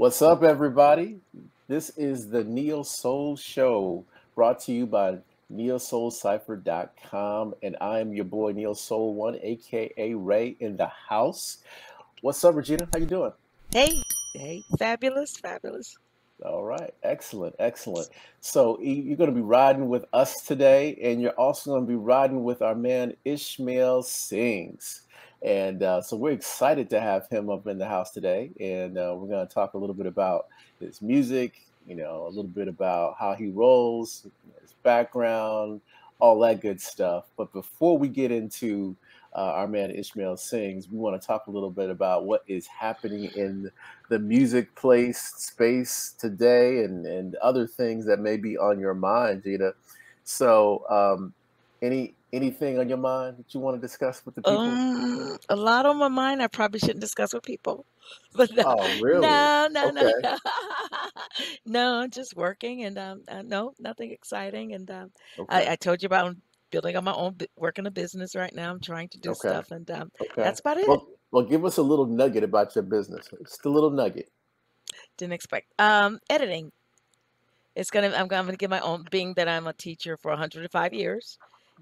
What's up, everybody? This is the Neo Soul Show brought to you by NeoSoulCipher.com. And I am your boy, Neo Soul One, aka Ray, in the house. What's up, Regina? How you doing? Hey, fabulous, fabulous. All right, excellent, excellent. So you're going to be riding with us today, and you're also going to be riding with our man Ishmael Sings. And so we're excited to have him up in the house today, and we're going to talk a little bit about his music, a little bit about how he rolls, his background, all that good stuff. But before we get into our man Ishmael Sings, we want to talk a little bit about what is happening in the music place space today and other things that may be on your mind, Gina. So anything on your mind that you want to discuss with the people? A lot on my mind. I probably shouldn't discuss with people, but no, Oh, really? no, no, no, Okay. no. No, I'm just working, and no, nothing exciting. And Okay. I told you about I'm building on my own, working a business right now. I'm trying to do Okay. stuff, and Okay. that's about it. Well, give us a little nugget about your business. Just a little nugget. Didn't expect. Editing. I'm gonna get my own. Being that I'm a teacher for 105 years,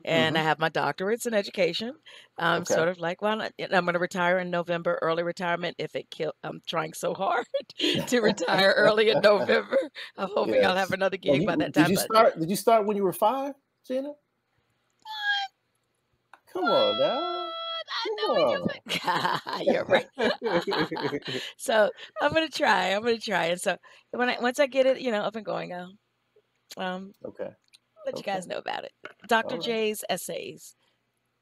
and Hmm. I have my doctorates in education. I'm Okay. sort of like, well, I'm going to retire in November, early retirement. If it kill, I'm trying so hard to retire early in November. I'm hoping I'll have Yes. another Well, gig by that did time. you But start? Did you start when you were 5, Gina? Come on now. I Come know on. you're right. So I'm gonna try. I'm gonna try. And so once I get it, up and going, I'll Okay. let you Okay. guys know about it. Dr. All right. J's essays.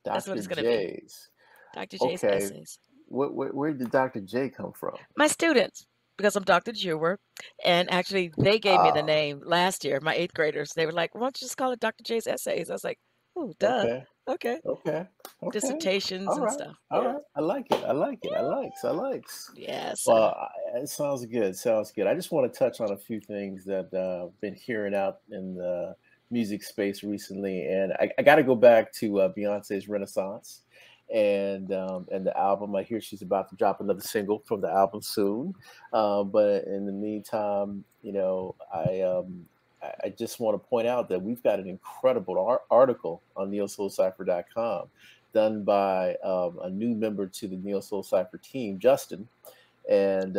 That's what Dr. it's gonna be. J's. Dr. J's Okay. essays. Where did Dr. J come from? My students, because I'm Dr. Jewer, and actually they gave me the Ah, name last year, my eighth graders. They were like, why don't you just call it Dr. J's essays? I was like, oh, duh. okay. Okay. Okay. Okay. Dissertations All and right. stuff. All Yeah. right. I like it. I like it. I likes. I likes. Yeah. So, Well, it sounds good. Sounds good. I just want to touch on a few things that I've been hearing out in the music space recently, and I got to go back to Beyonce's Renaissance and the album. I hear she's about to drop another single from the album soon. But in the meantime, I just want to point out that we've got an incredible article on NeoSoulCipher.com done by a new member to the Neo Soul Cypher team, Justin, and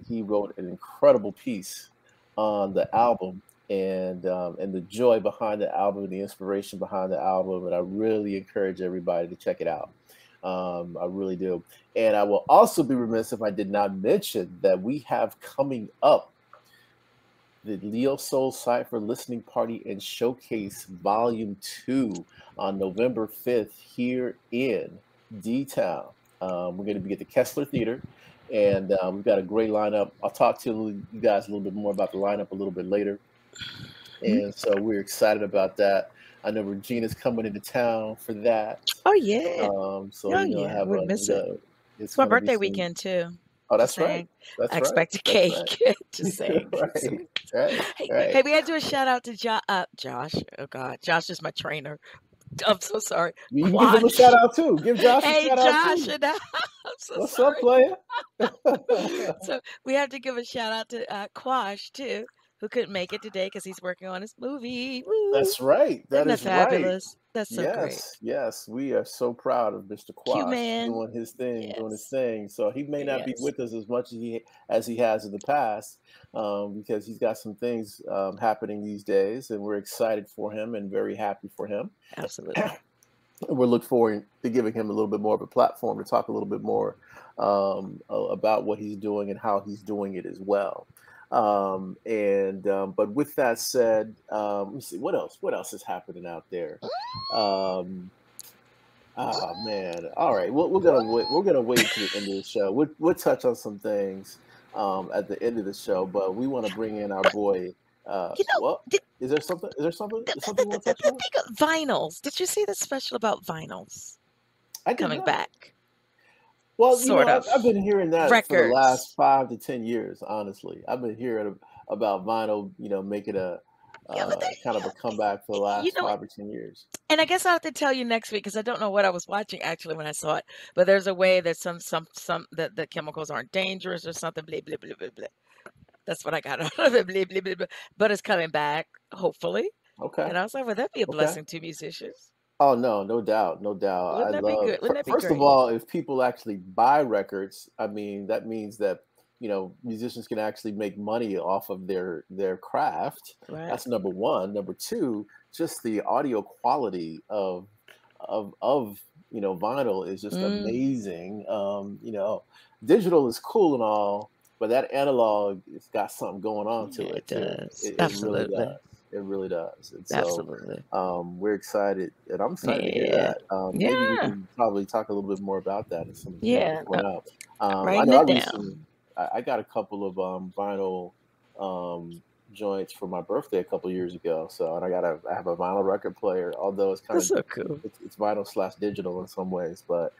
he wrote an incredible piece on the album and the joy behind the album and the inspiration behind the album. And I really encourage everybody to check it out. I really do. And I will also be remiss if I did not mention that we have coming up the Leo Soul Cypher Listening Party and Showcase Volume 2 on November 5th here in D-Town. We're going to be at the Kessler Theater, and we've got a great lineup. I'll talk to you guys a little bit more about the lineup a little bit later. And so we're excited about that. I know Regina's coming into town for that. oh, yeah. So Oh, you're going to yeah. have Wouldn't miss it. it's It's my going to be birthday some. weekend, too. Oh, Just that's right. saying. I That's right. expect a That's right. cake. Just saying. So, Right. Right. hey, Right. hey, we got to do a shout out to Josh. Oh, God. Josh is my trainer. I'm so sorry. You can give him a Quash. shout out too. Give Josh a Hey, shout out Josh. too. And I'm so What's up, sorry. player? So we have to give a shout out to Quash too, who couldn't make it today because he's working on his movie. Woo! That's right. That Isn't that is right. fabulous? That's so great. Yes, yes. We are so proud of Mr. Q Quash Man. doing his thing, doing his Yes. thing. So he may not be Yes. with us as much as he has in the past, because he's got some things happening these days, and we're excited for him and very happy for him. Absolutely. We're looking forward to giving him a little bit more of a platform to talk a little bit more about what he's doing and how he's doing it as well. But with that said, let me see what else. What else is happening out there? Um, man. All right, we're gonna wait. We're gonna wait to the end of the show. We'll touch on some things at the end of the show, but we want to bring in our boy. You know, Well, did, is there something? Is there something? the, Is the, something you the, want to the, touch the on? thing of vinyls. Did you see the special about vinyls I did coming not. back? Well, Sort of. I've been hearing that for the last Records. 5 to 10 years. Honestly, I've been hearing about vinyl, making a Yeah, but kind of a comeback for the you last know, 5 or 10 years. and I guess I'll have to tell you next week because I don't know what I was watching actually when I saw it. But there's a way that some that the chemicals aren't dangerous or something. Blah blah blah blah blah. That's what I got out of it, bleep, bleep, bleep, bleep, but it's coming back, hopefully, Okay. and I was like, "Well, that'd be a Okay. blessing to musicians. Oh, no, no doubt, no doubt. I Wouldn't that be love good? Wouldn't that be first of great?" all, if people actually buy records, I mean, that means that, musicians can actually make money off of their craft. Right. That's number 1. Number 2, just the audio quality of vinyl is just Mm. amazing. Digital is cool and all, but that analog, it's got something going on Yeah, to it it too. does. It really does. Absolutely. It really does. And so Absolutely. we're excited, and I'm excited to hear Yeah. that. Maybe we Yeah. can probably talk a little bit more about that and some of the things that are Yeah, coming out. I writing know I it recently, down. I got a couple of vinyl um, joints for my birthday a couple years ago. So, and I have a vinyl record player, although it's kind That's of so cool. it's vinyl slash digital in some ways, but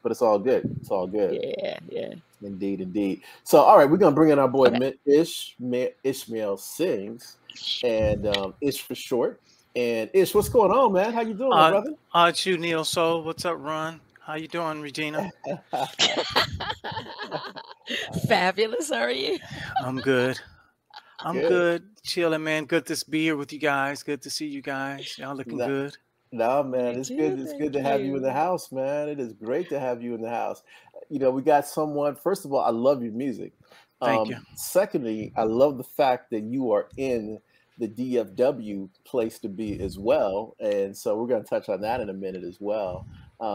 it's all good. It's all good. Yeah, yeah. Indeed, indeed. So, all right, we're gonna bring in our boy Ishmael Sings, and Ish for short. And Ish, what's going on, man? How you doing, my brother? It's you, Neil Soul. What's up, Ron? How you doing, Regina? Fabulous, are you? I'm good. I'm Good. good. Chilling, man. Good to be here with you guys. Good to see you guys. Y'all looking No, good. no, You man, it's good. too, It's good thank to have you in the you. house, man. It is great to have you in the house. We got someone. First of all, I love your music. Thank you. Secondly, I love the fact that you are in the DFW place to be as well, and so we're going to touch on that in a minute as well. We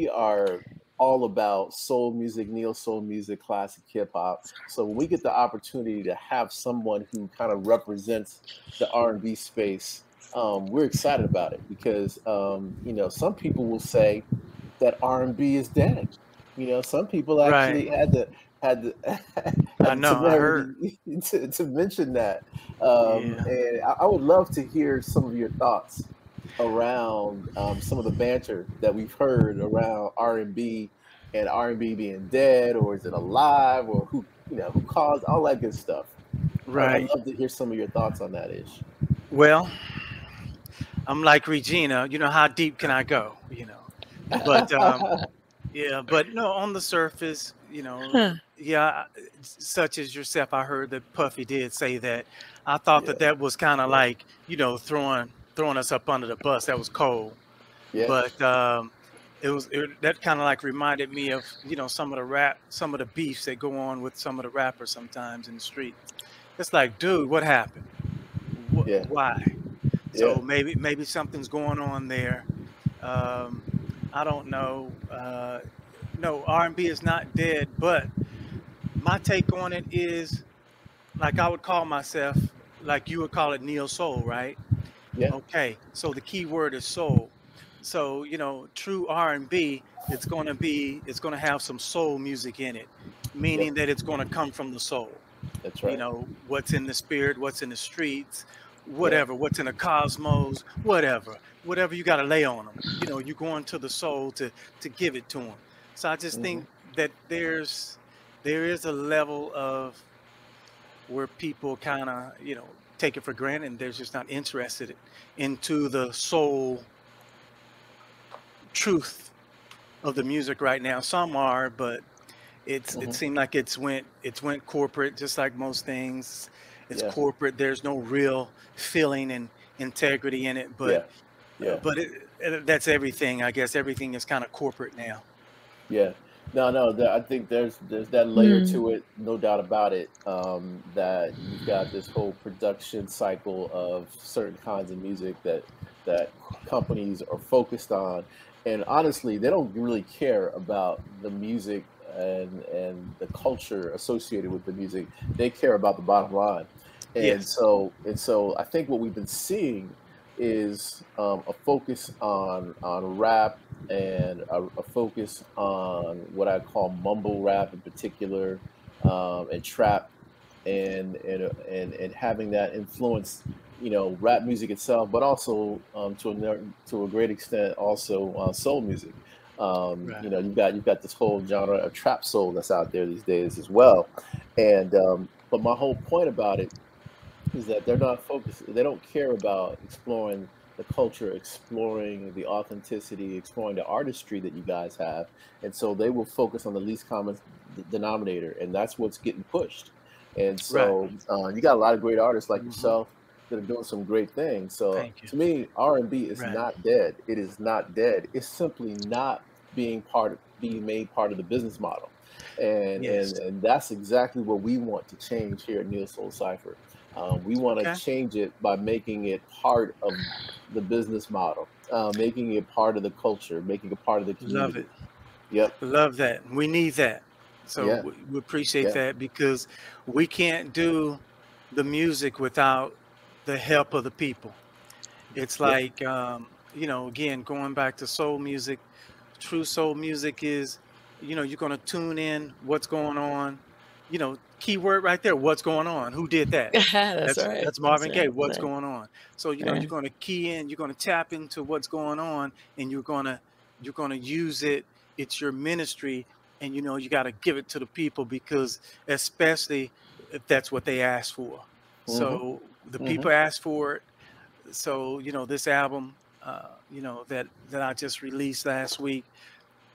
are all about soul music, neo soul music, classic hip hop. So when we get the opportunity to have someone who kind of represents the R&B space, we're excited about it because some people will say that R&B is dead. Some people Right. actually had the I had the know. I heard. temerity to mention that. Yeah. And I would love to hear some of your thoughts around some of the banter that we've heard around R&B and R&B being dead, or is it alive, or who caused all that good stuff. I'd Right. love to hear some of your thoughts on that, Ish. Well, I'm like Regina. How deep can I go? But yeah. But no, on the surface, Huh. yeah. Such as yourself, I heard that Puffy did say that. I thought Yeah, that was kind of yeah, like throwing us up under the bus. That was cold. yeah, But that kind of like reminded me of some of the beefs that go on with some of the rappers sometimes in the street. It's like, dude, what happened? yeah, Why? yeah. So maybe something's going on there. um, I don't know. No, R&B is not dead, but my take on it is, like, I would call myself, like you would call it, neo soul, right? Yeah, Okay, so the key word is soul. So, true R&B, it's going to have some soul music in it, yep, meaning that it's going to come from the soul. that's right. What's in the spirit, what's in the streets, Yeah, whatever, what's in the cosmos, whatever you got to lay on them. You're going to the soul to give it to them. So I just hmm, think that there is a level of where people kind of take it for granted, and they're just not interested into the soul truth of the music right now. Some are, but it hmm, seemed like it's went corporate, just like most things. It's yeah, corporate. There's no real feeling and integrity in it. But yeah, yeah. that's everything. I guess everything is kind of corporate now. Yeah. No, no, I think there's that layer Mm. to it, no doubt about it. That you've got this whole production cycle of certain kinds of music that companies are focused on, and honestly, they don't really care about the music and the culture associated with the music. They care about the bottom line, and Yes. so I think what we've been seeing is a focus on rap and a focus on what I call mumble rap in particular, and trap, and having that influence, rap music itself, but also to a great extent also soul music. Right. You've got this whole genre of trap soul that's out there these days as well, and but my whole point about it is that they're not focused. They don't care about exploring the culture, exploring the authenticity, exploring the artistry that you guys have, and so they will focus on the least common denominator, and that's what's getting pushed. And Right. so you got a lot of great artists like Hmm. yourself that are doing some great things. So Thank you. to me, R&B is Right. not dead. It is not dead. It's simply not being made part of the business model. And Yes. and that's exactly what we want to change here at Neo Soul Cypher. We want to Okay. change it by making it part of the business model, making it part of the culture, making it part of the Love it. community. Yep. Love that. We need that. So Yeah. we appreciate Yeah. that because we can't do the music without the help of the people. It's Yeah. like, again, going back to soul music, true soul music is, you're going to tune in what's going on, keyword right there, what's going on, who did that? That's That's right. that's That's Marvin Gaye, right. That's what's right. going on? So, you're Right. going to key in, you're going to tap into what's going on, and you're going to use it. It's your ministry, and you got to give it to the people because especially if that's what they ask for. Hmm. So the Hmm. people ask for it. So this album, that I just released last week,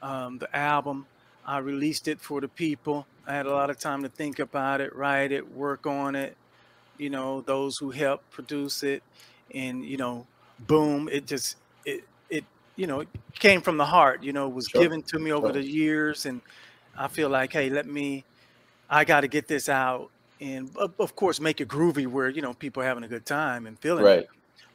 the album, I released it for the people. I had a lot of time to think about it, write it, work on it. Those who helped produce it, and boom, it it came from the heart. It was Sure. given to me over Sure. the years, and I feel like, hey, I got to get this out, and of course make it groovy where people are having a good time and feeling it, Right.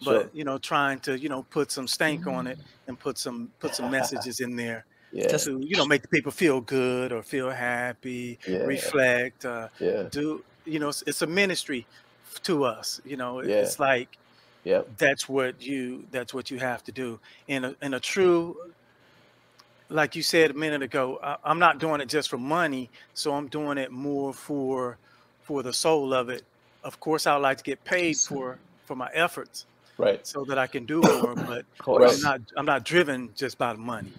but Sure. trying to put some stank on it and put some messages in there Yeah. Just to make the people feel good or feel happy, Yeah. reflect, Yeah. do it's a ministry to us. Yeah. It's like Yep. that's what you have to do in a true, like you said a minute ago. I'm not doing it just for money, so I'm doing it more for the soul of it. Of course, I would like to get paid for my efforts Right. so that I can do more, but of I'm Right. course. not driven just by the money.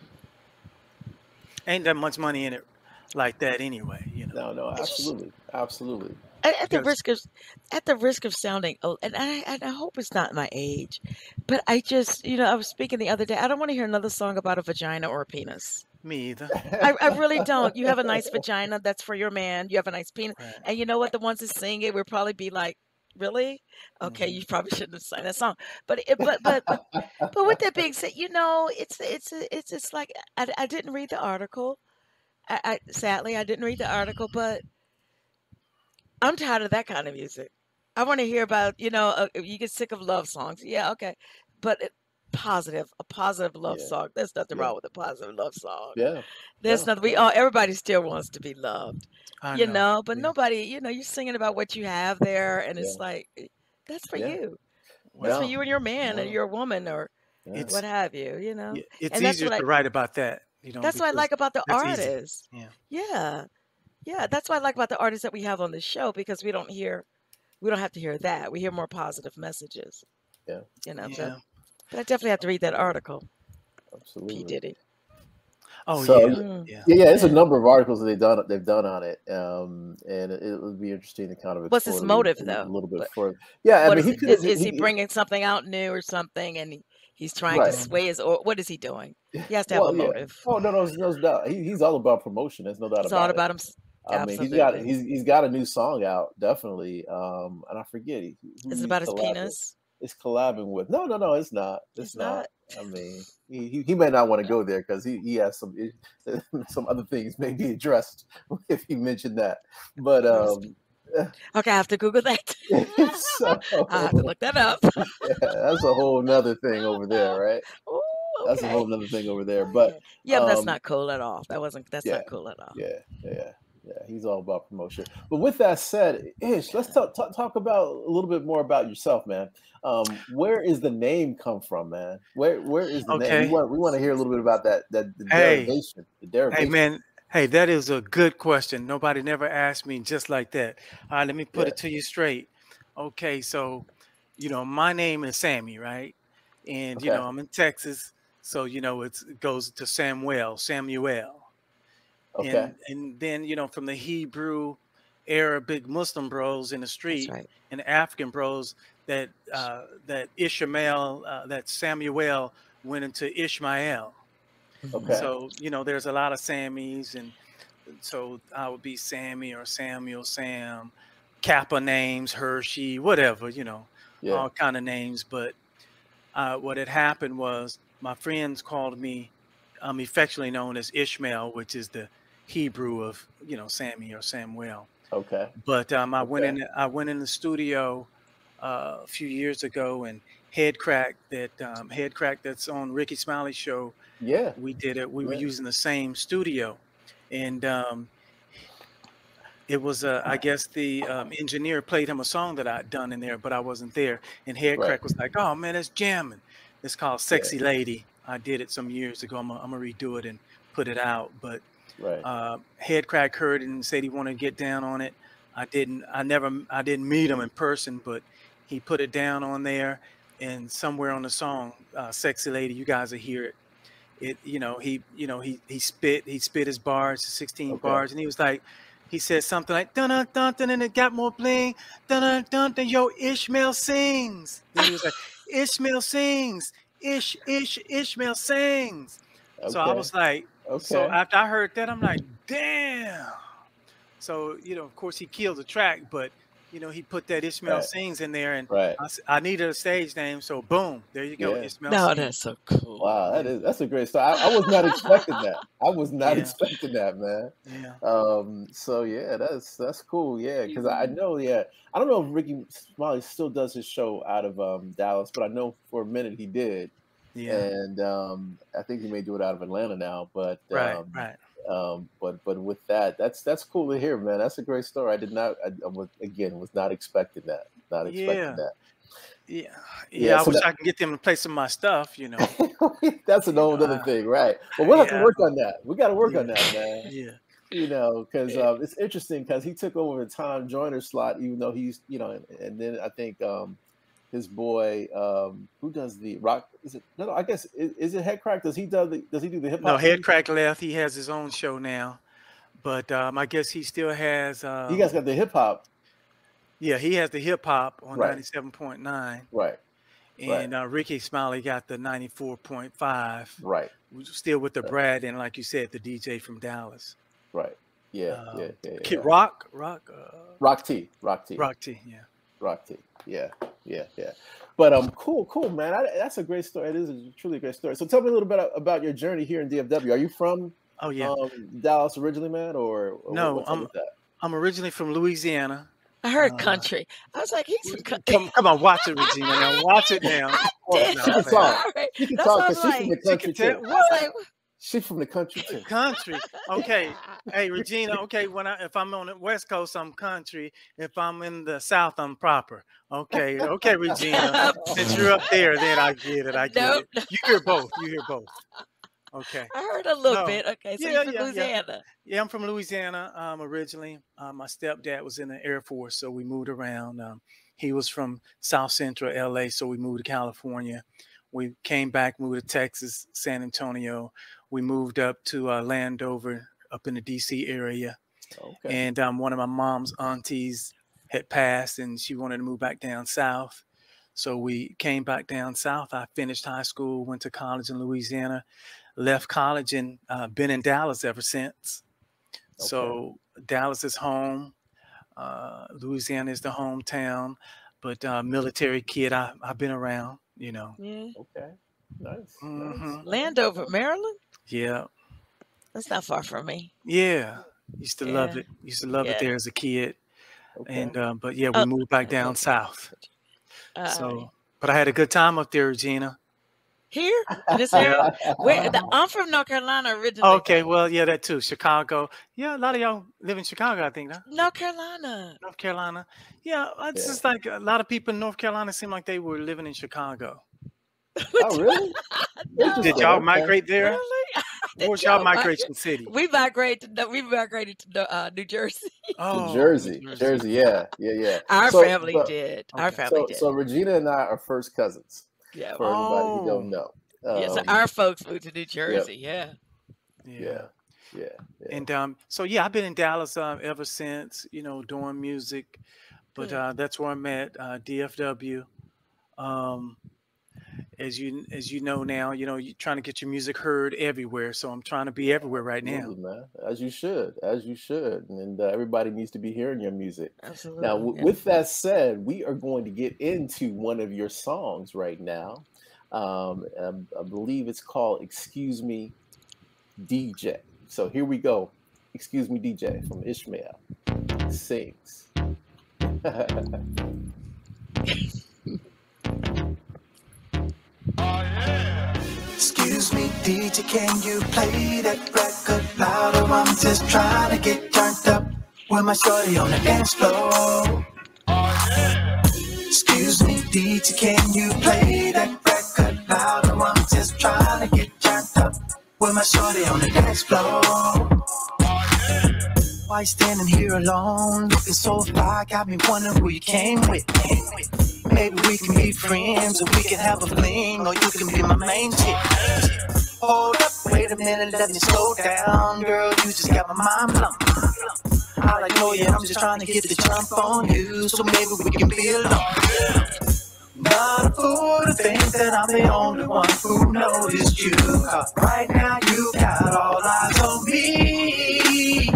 Ain't that much money in it like that anyway. No, no, absolutely. Absolutely. At the Because risk of sounding old, and I hope it's not my age, but I just, I was speaking the other day. I don't want to hear another song about a vagina or a penis. me either. I really don't. You have a nice vagina, that's for your man. You have a nice penis, Right. and you know what? The ones that sing it will probably be like, "Really? Okay, Hmm. you probably shouldn't have sung that song." But with that being said, it's just like I didn't read the article. I sadly I didn't read the article, but I'm tired of that kind of music. I want to hear about, you get sick of love songs. Yeah, okay. But a positive love Yeah. song. There's nothing Yeah. wrong with a positive love song. Yeah. There's No, nothing, no. everybody still wants to be loved, I know. but Yeah. nobody, you're singing about what you have there. And it's Yeah. like, that's for Yeah. you. That's for Well, No. you and your man or No. your woman or Yeah. what it's have you. it's And that's easier what to write about that, that's what I because like about the that's easy. artists. Yeah. Yeah. Yeah. That's what I like about the artists that we have on the show because we don't have to hear that. We hear more positive messages, Yeah. so Yeah. but I definitely have to read that article. P. Absolutely. Diddy. Oh So yeah. Mm, Yeah. yeah, it's a yeah. number of articles that they've done on it, and it would be interesting to kind of What's explore his it a motive though? little bit What further. Yeah, I what mean, is he it? could have Is he he bringing something out new or something and he's trying to right. Um, sway his or what is he doing? He has to have a Well, yeah. motive. Oh no, no, no doubt. He's all about promotion. There's no doubt It's all about it. about him. I mean, Absolutely. he's got a new song out, definitely. And I forget who Is it he's about his collabing. penis? It's collabing with. No, no, no, it's not. It's It's not. not. I mean, he may not want to go there because he has some other things may be addressed if he mentioned that. But About his Okay, I have to Google that. so I have to look that up. yeah, that's a whole nother thing over there, right? Oh, That's a okay. whole nother thing over there. Oh But yeah. Yeah, but that's um, not cool at all. That's yeah, not cool at all. yeah, yeah, yeah. He's all about promotion. But with that said, Ish, let's talk about a little bit more about yourself, man. Where is the name come from, man? Where is the name? We okay. want to hear a little bit about that the Hey, derivation, the hey derivation. man. Hey, that is a good question. Nobody never asked me just like that. All right, let me put Yeah. it to you straight. Okay, so my name is Sammy, right? And Okay. I'm in Texas, so it goes to Samuel. Okay. And then from the Hebrew, Arabic, Muslim bros in the That's street, right. and African bros that Ishmael, that Samuel went into Ishmael. Mhm. Okay. So there's a lot of Sammys, and So I would be Sammy or Samuel, Sam, Kappa names, Hershey, whatever, Yeah. all kind of names. But what had happened was my friends called me affectionately known as Ishmael, which is the Hebrew of, Sammy or Samuel. Okay. But Okay. I went in the studio a few years ago, and Head Crack that's on Ricky Smiley's show. Yeah. We did it. We were Yeah. using the same studio, and it was I guess the engineer played him a song that I'd done in there, but I wasn't there. And Head Right. Crack was like, "Oh man, that's jamming." It's called Yeah. "Sexy Lady." I did it some years ago. I'm gonna redo it and put it out. But Right. Head Crack heard it and said he wanted to get down on it. I didn't meet him in person, but he put it down on there. And somewhere on the song, "Sexy Lady," you guys will hear it. He spit his bars, 16 Okay. bars, and he said something like dun dun dun dun, and it got more bling, dun dun dun dun, yo, Ishmael sings. Then he was like, Ishmael sings, Ishmael sings. So I Okay. was like, so Okay. after I heard that, I'm like, damn. So, of course he killed the track, but he put that Ishmael Right. sings in there, and Right. I needed a stage name, so boom, there you go, Yeah. Ishmael No, sings. that's so cool. Wow, Yeah, that's a great story. I was not expecting that. I was not yeah, expecting that, man. yeah. So yeah, that's cool. Yeah, because I know. Yeah, I don't know if Ricky Smiley still does his show out of Dallas, but I know for a minute he did, Yeah. and I think he may do it out of Atlanta now. But Right, right. but with that, that's cool to hear, man. That's a great story. I did not. I was not expecting that. Not expecting Yeah. that. Yeah. Yeah. Yeah, I So wish I could get them to play some of my stuff, that's an You know, whole other I, thing, right? Well, we'll have to yeah, work on that. We got to work on yeah, that, man. yeah. Because Eh, it's interesting because he took over the Tom Joyner slot, even though he's, and then I think his boy, who does the rock? Is it no? I guess is it Head Crack? Does he do the hip No, hop Head music? Crack left. He has his own show now, but I guess he still has. You guys got the hip hop, Yeah, he has the hip hop on right? 97.9, Right? Right? and Ricky Smiley got the 94.5. Right? Still with the Right? Brad, and like you said, the DJ from Dallas. Right. Yeah. Yeah. Yeah. Kid Yeah. Rock T. Rock T. Rock T. Yeah. Rock T. Yeah. Yeah. Yeah. But cool, man. That's a great story. It is a truly great story. So tell me a little bit about your journey here in DFW. Are you from Oh yeah. Dallas originally, man, or No, what's up with that? I'm originally from Louisiana. I heard Uh, country. I was like, he's from country. come on, watch it, Regina. Now watch it now. I Oh, did. no, She I'm can man. talk. sorry. She can That's talk why I because was she's from like, the She can country tell too. I was what like, She's from the country too. country. Okay, hey Regina. Okay, if I'm on the West Coast, I'm country. If I'm in the South, I'm proper. Okay, Regina. Since you're up there, then I get it. I get nope. it. You hear both. You hear both. Okay. I heard a little No. bit. Okay, so you're Yeah, from yeah, yeah. Louisiana. Yeah, I'm from Louisiana originally. My stepdad was in the Air Force, so we moved around. He was from South Central LA, so we moved to California. We came back, moved to Texas, San Antonio. We moved up to Landover, up in the DC area. Okay. And one of my mom's aunties had passed, and she wanted to move back down south. So we came back down south. I finished high school, went to college in Louisiana, left college, and been in Dallas ever since. Okay. So Dallas is home. Louisiana is the hometown. But military kid, I've been around, Yeah. Okay. Nice. hmm Landover, Maryland? Yeah. That's not far from me. Yeah. Used to love Yeah. it. Used to love it Yeah. there as a kid. Okay. And but yeah, we Oh, moved back I down love south. uh, So, but I had a good time up there, Regina. here in this Yeah. area. Uh-huh. I'm from North Carolina originally. Okay, Though. well, yeah, that too. Chicago. Yeah, a lot of y'all live in Chicago, I think, huh? North Carolina. North Carolina. Yeah, it's Yeah. just like a lot of people in North Carolina seem like they were living in Chicago. Oh, really? No, Did Interesting. y'all Okay. migrate there? really? What was Did y'all y'all migrate? migration city? We migrated to New Jersey. To Oh, New Jersey. Jersey. Jersey. Yeah. Yeah. Yeah. Our So, family so, did. Our Okay. family so, did. so Regina and I are first cousins. Yeah. For anybody who Oh, don't know. Yeah. So Um, our folks moved to New Yep. Jersey. Yeah. yeah. Yeah. Yeah. Yeah. And so yeah, I've been in Dallas ever since, doing music. But Good. that's where I'm at, DFW. Um, as you know now, you're trying to get your music heard everywhere. So I'm trying to be everywhere right now. Absolutely, man. As you should, as you should, and everybody needs to be hearing your music. Now, Absolutely. Yeah. with that said, we are going to get into one of your songs right now. I believe it's called "Excuse Me, DJ." So here we go. "Excuse Me, DJ" from Ishmael Sings. Excuse me, DJ, can you play that record louder? I'm just trying to get turned up with my shorty on the dance floor. Excuse me, DJ, can you play that record louder? I'm just trying to get turned up with my shorty on the dance floor. Why you standing here alone, looking so fly? Got me wondering who you came with. Maybe we can be friends, or we can have a fling, or you can be my main chick. Hold up, wait a minute, let me slow down, girl. You just got my mind blown. I like, oh yeah, I'm just trying to get the jump on you, so maybe we can be alone. Not a fool to think that I'm the only one who noticed you. 'Cause right now you got all eyes on me.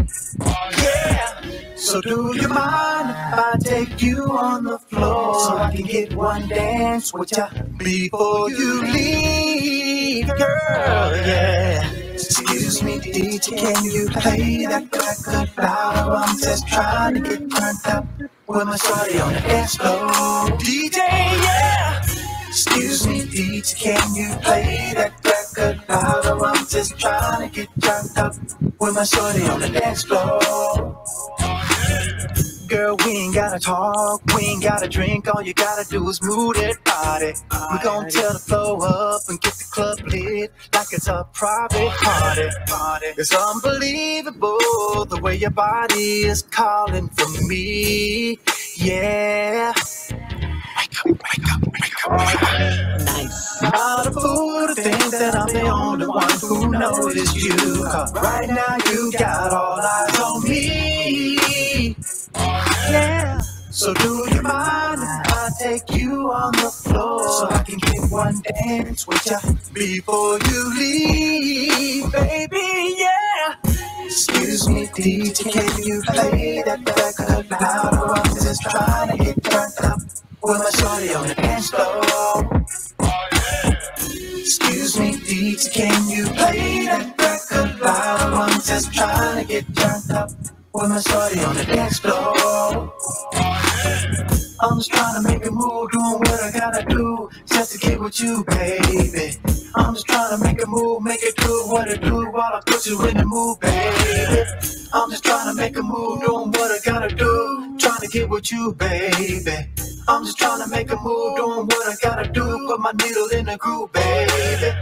Yeah. So do you mind if I take you on the floor so I can get one dance with ya before you leave, girl? Yeah. Excuse me, DJ, can you play that record louder? I'm just trying to get turned up with my shorty on the dance floor. DJ, yeah. Excuse me, DJ, can you play that record louder? I'm just trying to get turned up with my shorty on the dance floor. Girl, we ain't gotta talk, we ain't gotta drink, all you gotta do is move that body. We gon' tear the floor up and get the club lit like it's a private party. It's unbelievable the way your body is calling for me. Yeah. Wake up. Nice. Not a fool to think that I'm the only one who noticed you. 'Cause right now you got all eyes on me. Yeah. So do you mind if I take you on the floor so I can get one dance with ya before you leave, baby? Yeah. Excuse me, DJ, can you play that record louder? I'm just trying to get turned up with my shorty on the dance floor. Excuse me, DJ, can you play that record louder? I'm just trying to get turned up with my shorty on the dance floor. I'm just trying to make a move, doing what I gotta do just to get with you, baby. I'm just trying to make a move, make it do what it do while I put you in the mood, baby. I'm just trying to make a move, doing what I gotta do, trying to get with you, baby. I'm just trying to make a move, doing what I gotta do, put my needle in the groove, baby.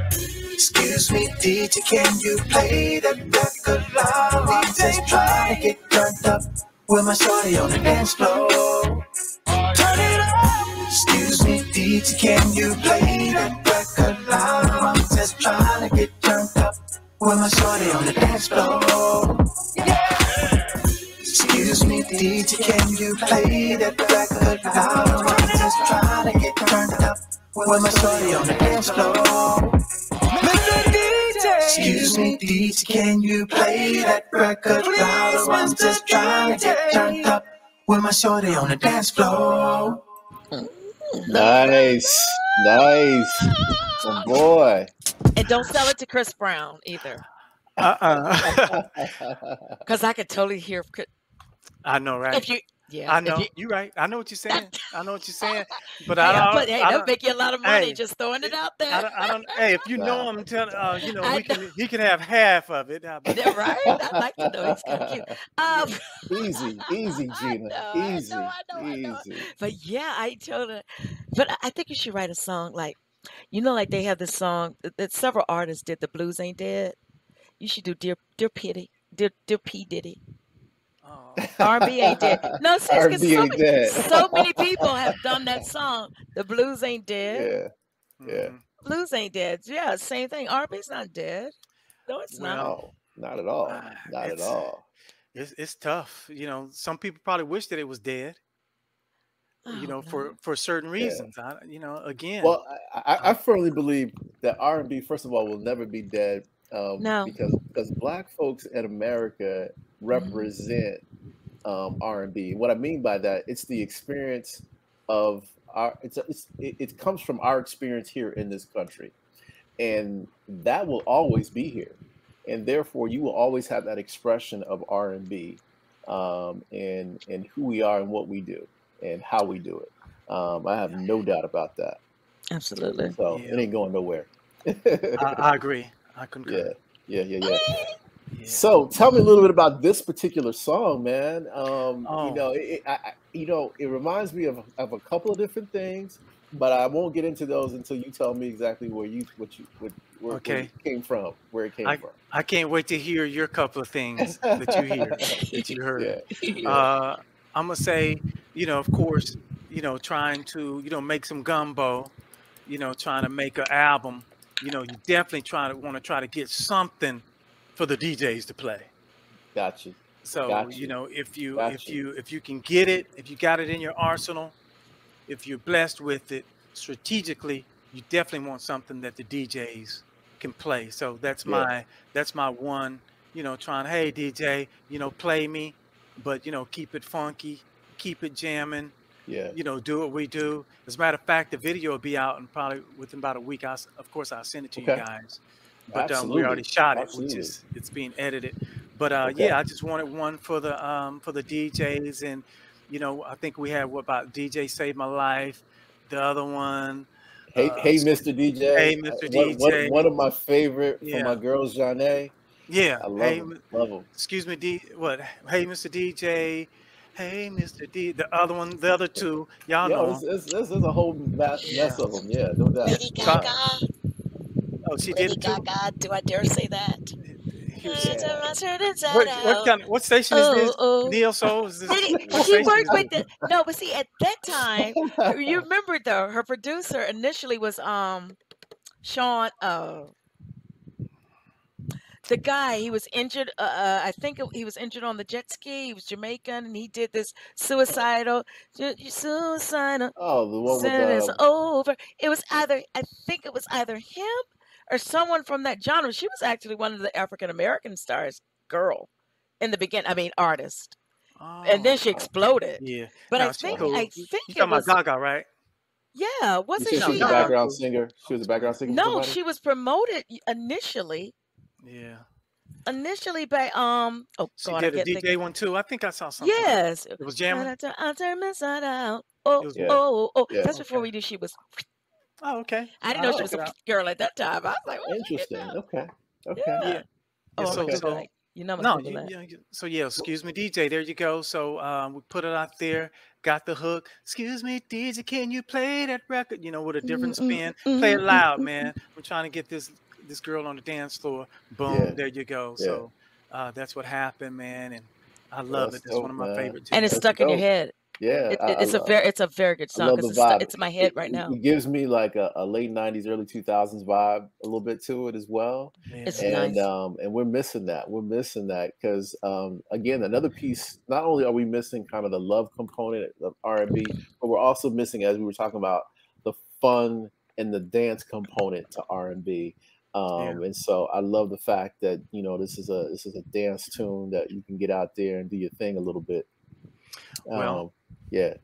Excuse me, DJ, can you play that record loud? I'm just trying to get turned up with my shorty on the dance floor. Turn it up. Excuse me, DJ, can you play that record loud? I'm just trying to get turned up with my shorty on the dance floor. Yeah. Excuse me, DJ, can you play that record loud? I'm just trying to get turned up with my shorty on the dance floor. Mr. DJ. Excuse me, DJ, can you play that record loud? I'm just trying to get turned up with my shorty on the dance floor. Nice. Oh boy. And don't sell it to Chris Brown either, because I could totally hear. I know, right? If you, yeah, I know. You're right. I know what you're saying. But I don't. But hey, I they'll don't, make you a lot of money hey, just throwing it out I there. don't. I don't. Hey, if you know him, tell I he can have half of it. How about They're right. I'd like to know. He's kind of cute. Easy, Gina. I know. Easy. But yeah, I told her. But I think you should write a song like they have this song that several artists did. The Blues Ain't Dead. You should do Dear P Diddy. Oh. R&B ain't dead. No, seriously, R&B ain't dead. so many people have done that song. The blues ain't dead. Yeah. Blues ain't dead. Yeah, same thing. R&B's not dead. No, it's not. No, not at all. Not at all. It's tough. Some people probably wish that it was dead. you Oh know, no. for certain Yeah. reasons. You know, again, Well, I firmly believe that R&B, first of all, will never be dead, No. because Black folks in America Mhm. represent R&B. What I mean by that, it's the experience of it comes from our experience here in this country, and that will always be here, and therefore you will always have that expression of R&B, and who we are and what we do and how we do it. I have no doubt about that. Absolutely. So it yeah, ain't going nowhere. I agree. I concur. Yeah, yeah. Yeah. So tell me a little bit about this particular song, man. Oh, It reminds me of a couple of different things, but I won't get into those until you tell me exactly where you okay. came from, where it came I from. I can't wait to hear your couple of things that you heard. Yeah, yeah, Uh, I'm gonna say, you know, of course, you know, trying to, you know, make some gumbo, you know, trying to make an album, you know, you definitely want to try to get something for the DJs to play. got you, So, got you you, know, got you. if you can get it, if you got it in your arsenal, if you're blessed with it strategically, you definitely want something that the DJs can play. So Yeah, that's my one, you know, trying, hey DJ, you know, play me, but you know, keep it funky, keep it jamming, yeah. you know, do what we do. As a matter of fact, the video will be out and probably within about a week. Of course, I'll send it to you Okay, guys. But we already absolutely, shot it, which absolutely. is it's being edited. But Okay. yeah, I just wanted one for the DJs, and you know, I think we had what about DJ Saved My Life, the other one, Hey, Mr. DJ. Hey Mr. One DJ, of my favorite from my yeah, girl Janae. yeah. I love him, love him. Excuse me, what? Hey Mr. DJ, hey Mr. D. The other one, the other two, y'all Yo, know 'em. there's a whole Yeah. mess of them. Yeah, no doubt, Lady no So, doubt. Gaga. oh, she did Lady it too. Gaga. Do I dare say that? Here's Yeah, I turn inside out. what station is Oh, this? oh. Neo Soul? Is this Lady, what she station worked is with this? the no, but see, at that time, you remember though, her producer initially was Sean. The guy, he was injured. I think he was injured on the jet ski. He was Jamaican, and he did this suicidal. oh, the one with Sentence over. It was either I think it was either him or someone from that genre. She was actually one of the African American stars, girl, in the beginning. I mean, artist, and Oh, then she exploded. yeah. But No, she uh-huh. cool. I think You it talking about was Gaga, right? yeah. You Wasn't said she No, was a she? Gaga background cool. singer. She was a background singer for No, somebody. she was promoted initially. Yeah. Initially by oh She God, I did a can't think. DJ one too. I think I saw something like Yes. it was jamming. I turn inside out. It Oh, was Yeah, oh, oh. yeah. That's before okay. we knew she was. Oh, okay. I didn't know I'll she check Oh, was it a out. girl at that time. I was like, oh, look at interesting. that. Okay, okay, Yeah. Yeah. Yeah. Oh, I'm gonna So okay. Google so that. You know I'm gonna no, Google that. so yeah, excuse me, DJ. There you go. So we put it out there, got the hook. Excuse me, DJ, can you play that record? You know, with a different Mm-mm, spin. Play it mm-mm, loud, mm-mm. man. I'm trying to get this girl on the dance floor. Yeah, Boom, there you go. yeah. So that's what happened, man, and I Well, love that's it. That's one dope, of my man. favorite And it's tunes. That's stuck in your dope. head. Yeah, It's a very good I song love because the vibe. it's in my It, head right it, now. it gives me like a late '90s, early 2000s vibe, a little bit to it as well. It's Yeah, nice. And we're missing that. We're missing that because again, another piece. Not only are we missing kind of the love component of R&B, but we're also missing, as we were talking about, the fun and the dance component to R&B. yeah. And so I love the fact that this is a dance tune that you can get out there and do your thing a little bit. Well, Um, yeah,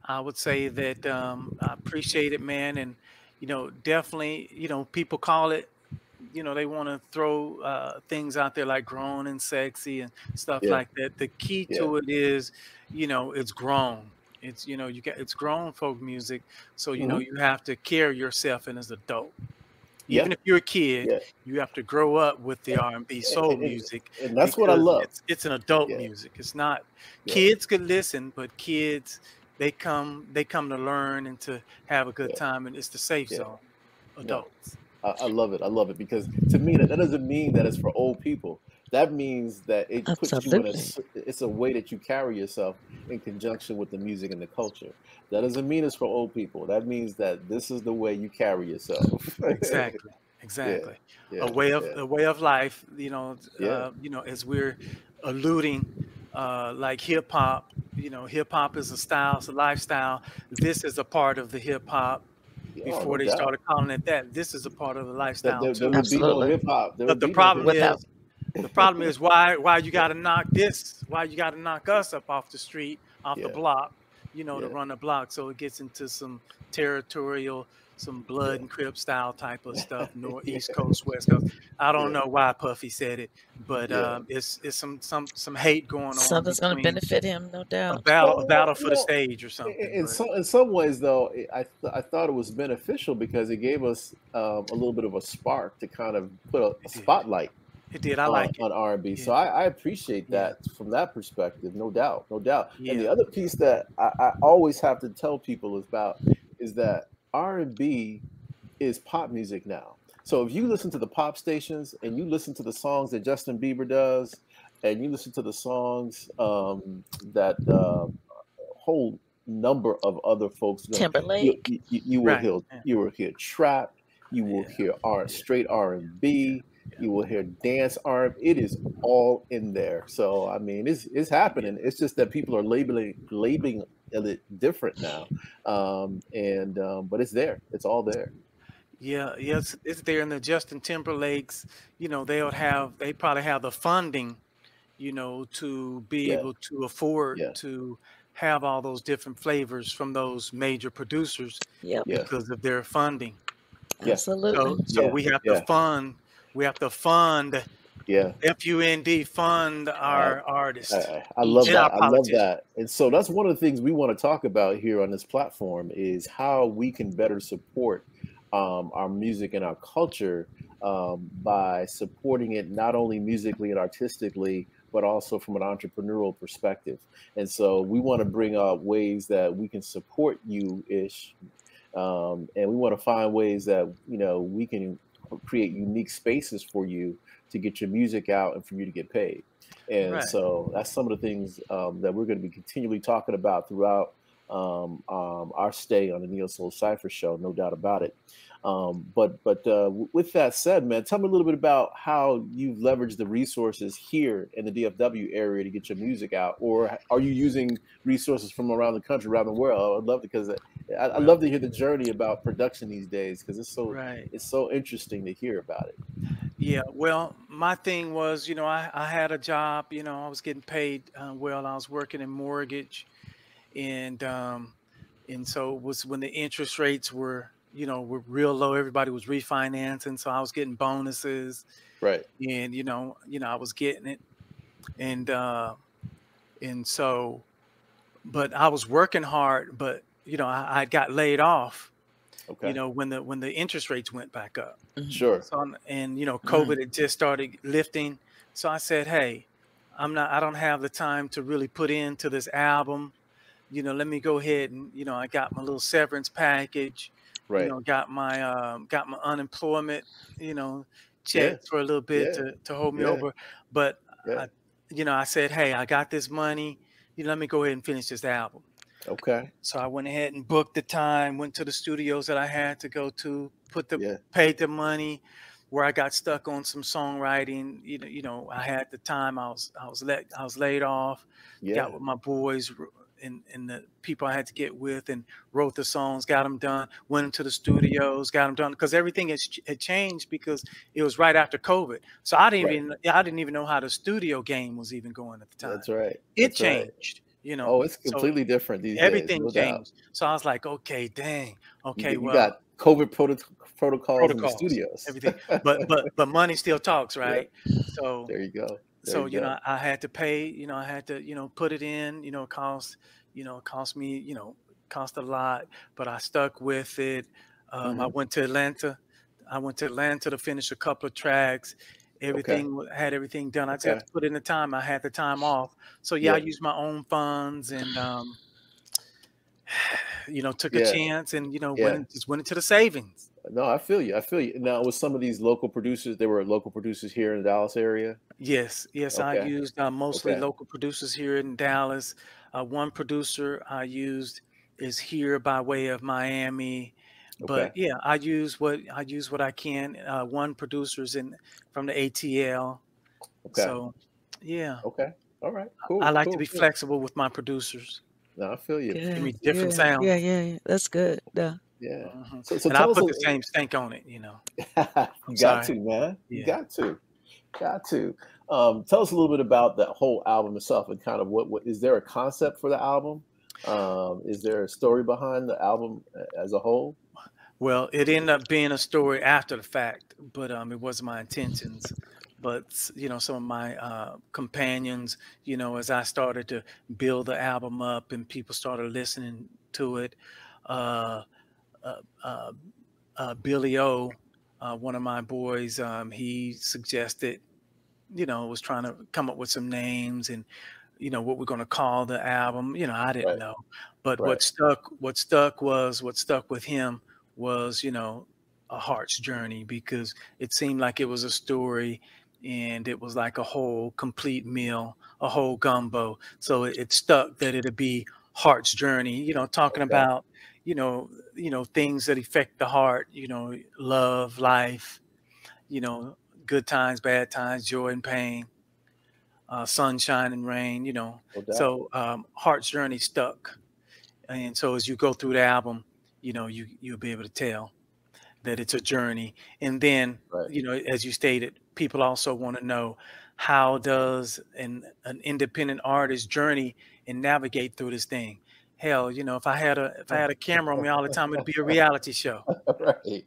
I would say that I appreciate it, man, and you know, definitely, you know, people call it, you know, they want to throw things out there like grown and sexy and stuff yeah, like that. The key yeah. to it is, you know, it's grown. It's you know, it's grown folk music, so you know, Hmm. you have to carry yourself in as an adult. Yeah, Even if you're a kid, yeah. you have to grow up with the R&B And, soul and, music and that's what I because love. it's an adult Yeah, music. It's not yeah, kids could listen, but kids they come to learn and to have a good yeah, time, and it's the safe yeah. zone. No, Adults. I love it. I love it because to me that doesn't mean that it's for old people. That means that it puts you in Absolutely. it's a way that you carry yourself in conjunction with the music and the culture. That doesn't mean it's for old people. That means that this is the way you carry yourself. Exactly. Yeah, Exactly. yeah, yeah, A way of life, yeah, as we're alluding like hip hop hip hop is a style, it's a lifestyle. This is a part of the hip hop. Oh, Before no they doubt. started calling it that, this is a part of the lifestyle There too. would be no Absolutely. hip hop. There But would be no hip hop. Without. the problem is why you got to knock this, why you got to knock us up off the street, off the Yeah, block, to yeah, run the block. So it gets into some territorial, some blood yeah, and crip style type of stuff, North, yeah, East Coast, West Coast. I don't yeah, know why Puffy said it, but yeah. it's some hate going on Something's going to between benefit him, no doubt. a Well, battle for the stage or something. But in some ways, though, I thought it was beneficial because it gave us a little bit of a spark to kind of put a it did, spotlight it did. I like it. on R&B. Yeah, So I appreciate yeah, that from that perspective, no doubt, no doubt. And the yeah. other piece that I always have to tell people is that R&B is pop music now. So if you listen to the pop stations and you listen to the songs that Justin Bieber does, and you listen to the songs that whole number of other folks, Timberlake. you will Right. hear Yeah, trap, you will yeah, hear yeah, straight R&B, yeah, you will hear dance R&B. It is all in there. So I mean, it's yeah. happening. It's just that people are labeling it different now, but it's there. It's all there. Yeah, yes, it's there in the Justin Timberlakes. They probably have the funding, to be Yeah, able to afford yeah, to have all those different flavors from those major producers Yep. yeah, because of their funding. yeah, So, Absolutely. so yeah, yeah, we have to fund, yeah. FUND, fund our artists I Each love and our that. other. I love politicians. that. And so that's one of the things we want to talk about here on this platform is how we can better support our music and our culture by supporting it not only musically and artistically, but also from an entrepreneurial perspective. And so we want to bring up ways that we can support you, Ish, and we want to find ways that we can create unique spaces for you to get your music out and for you to get paid. And Right. so that's some of the things that we're going to be continually talking about throughout our stay on the Neo Soul Cypher Show, no doubt about it. With that said, man, tell me a little bit about how you've leveraged the resources here in the DFW area to get your music out, or are you using resources from around the country, around the world? I'd love to, because I Well, love to hear the journey about production these days, because right. it's so interesting to hear about it. Yeah, well, my thing was, I had a job, I was getting paid well. I was working in mortgage, and so it was when the interest rates were real low. Everybody was refinancing, so I was getting bonuses, Right. and I was getting it, and so, but I was working hard, but I got laid off, Okay. when the interest rates went back up. Mhm. Sure. So Mm. COVID had just started lifting. So I said, hey, I don't have the time to really put into this album. Let me go ahead and, I got my little severance package, Right. got my unemployment, check Yeah. for a little bit Yeah. to hold me Yeah. over. But Yeah. I said, hey, I got this money. Let me go ahead and finish this album. Okay. So I went ahead and booked the time, went to the studios that I had to go to, Yeah. paid the money. Where I got stuck on some songwriting, I had the time. I was laid off. Got Yeah. with my boys and the people I had to get with, and wrote the songs, got them done. Went into the studios, got them done, because everything had changed, because it was right after COVID. So I Right. didn't even know how the studio game was even going at the time. That's right. It That's right. changed, Oh, it's so completely different these days, everything no doubt. changed. So I was like, okay, dang, okay, You well, got COVID protocols in the protocols, studios. everything, but money still talks, Yeah. right? So There you go. There so you go. I had to pay, I had to put it in, it cost me, cost a lot, but I stuck with it. I Hmm. went to Atlanta. To finish a couple of tracks. Okay. Had everything done. I just had Okay. to put in the time. I had the time off. So yeah, I Yeah. used my own funds, and took a Yeah. chance, and Yeah. went into the savings. No, I feel you. I feel you. Now, with some of these local producers, they were local producers here in the Dallas area. Yes, yes, I Okay. used mostly Okay. local producers here in Dallas. One producer I used is here by way of Miami, but Okay. yeah, I use what I can. One producer's in from the ATL, Okay. so yeah, Okay. All right. I Cool. like to Cool. be Cool. flexible with my producers. No, I feel you. Give me Good, different good. sounds. Yeah, yeah, yeah. That's good. Yeah. Yeah. Hmm. So And I'll tell us put a the same stank on it, you know. I'm you got sorry. to, man. You Yeah. got to. Got to. Tell us a little bit about that whole album itself and kind of what is there a concept for the album? Is there a story behind the album as a whole? Well, it ended up being a story after the fact, but it wasn't my intentions. But you know, some of my companions, you know, as I started to build the album up and people started listening to it, uh, uh, uh, Billy O, one of my boys, he suggested, you know, was trying to come up with some names and, you know, what we're going to call the album. You know, I didn't Right. know, but Right. what stuck with him was, you know, a heart's journey, because it seemed like it was a story and it was like a whole complete meal, a whole gumbo. So it stuck that it'd be heart's journey, you know, talking Okay. about, things that affect the heart, love, life, you know, good times, bad times, joy and pain, sunshine and rain, you know. No doubt. So Heart's Journey stuck. And so as you go through the album, you know, you'll be able to tell that it's a journey. And then, Right. you know, as you stated, people also want to know, how does an independent artist journey and navigate through this thing? Hell, you know, if I had a camera on me all the time, it'd be a reality show. Right.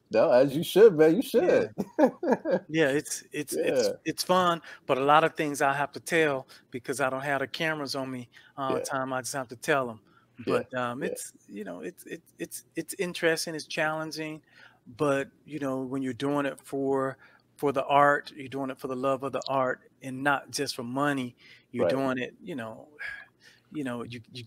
No, as you should, man. You Yeah. should. Yeah, it's it's it's Yeah. it's fun, but a lot of things I have to tell because I don't have the cameras on me all the Yeah. time. I just have to tell them. Yeah. But Yeah. it's interesting, it's challenging, but you know, when you're doing it for the art, you're doing it for the love of the art and not just for money. You're Right. doing it, you